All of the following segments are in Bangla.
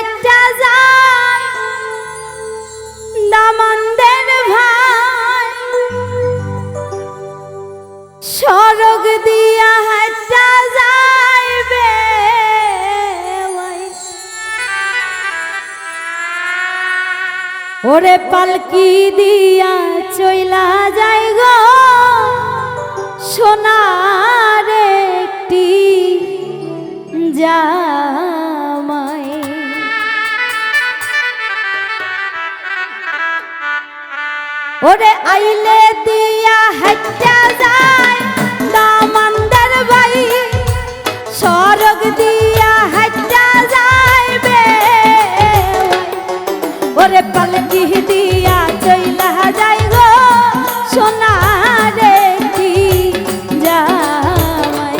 হাইটা যায় দামানদের ভাই সড়ক দিয়া হাইটা যাইবে ওরে পালকি দিয়া চইলা যাই গো সোনার একটি জামাই ওরে আইলে দিয়া হাইটা যায় দামানদের ভাই সড়ক দিয়া হাইটা যাইবে ওরে পালকি দিয়া চইলা যাই গো সোনার একটি জামাই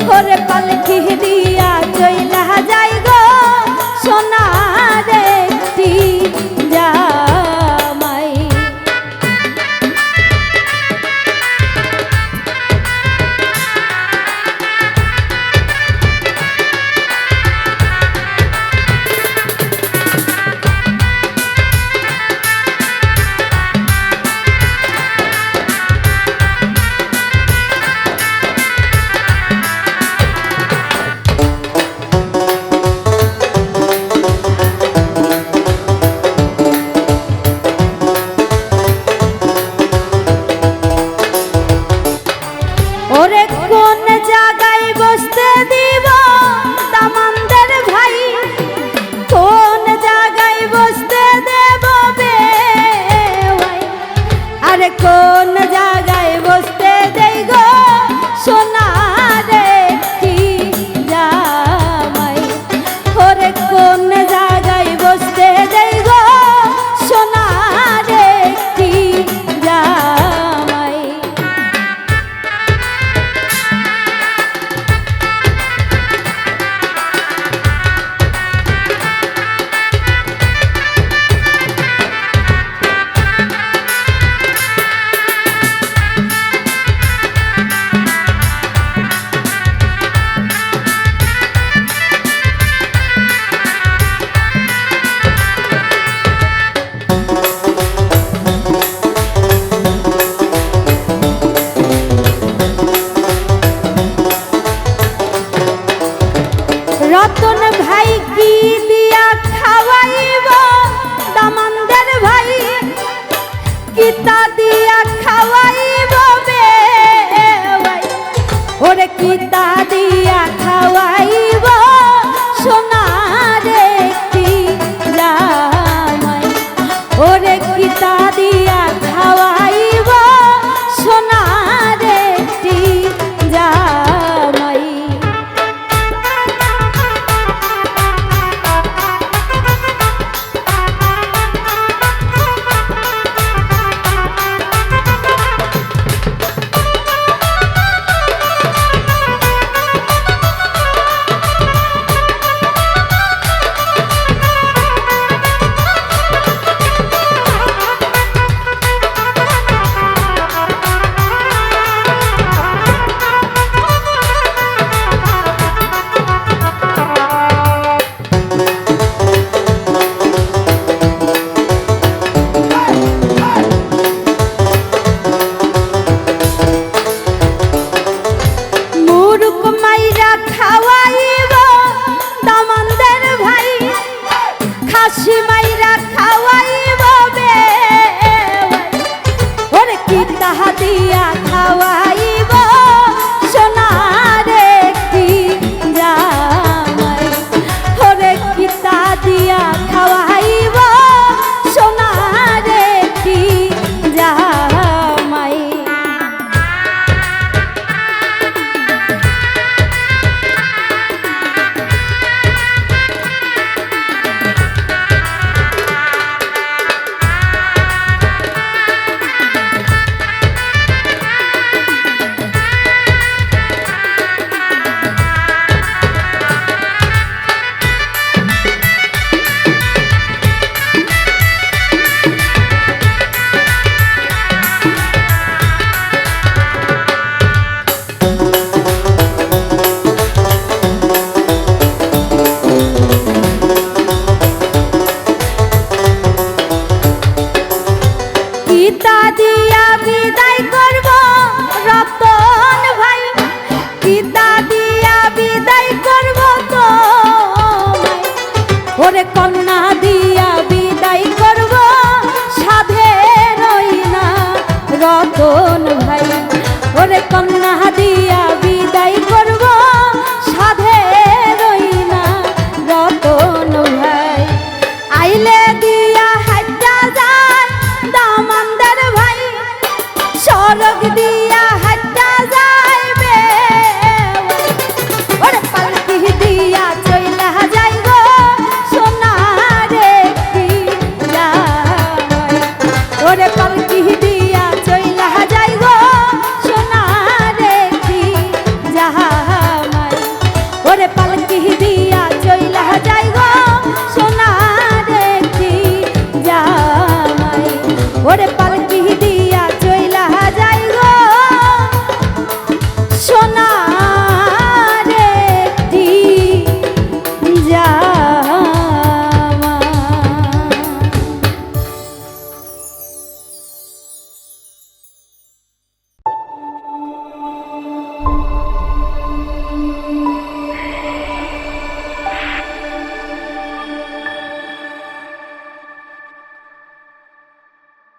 ওরে পালকি দিয়া চইলা যাই গো সোনার একটি জামাই ওরে কোন জায়গায় বসতে দিব দামানদের ভাই কোন জায়গায় বসতে দেব বে আরে কোন জায়গায় বসতে দেই গো সোনার একটি জামাই ওরে কোন জায়গায় বসতে দেই গো সোনার একটি জামাই রতন ভাই কি দিয়া খাওয়াইব দামানদের ভাই কিতা দিয়া খাওয়াইব বে ওরে কিতা দিয়া খাওয়াইব সোনার একটি জামাই ওরে কিতা দিয়া খাওয়াইব সোনার একটি জামাই খাসি মাইরা খাওয়াইব বে ওরে কি তাহা দিয়া খাওয়া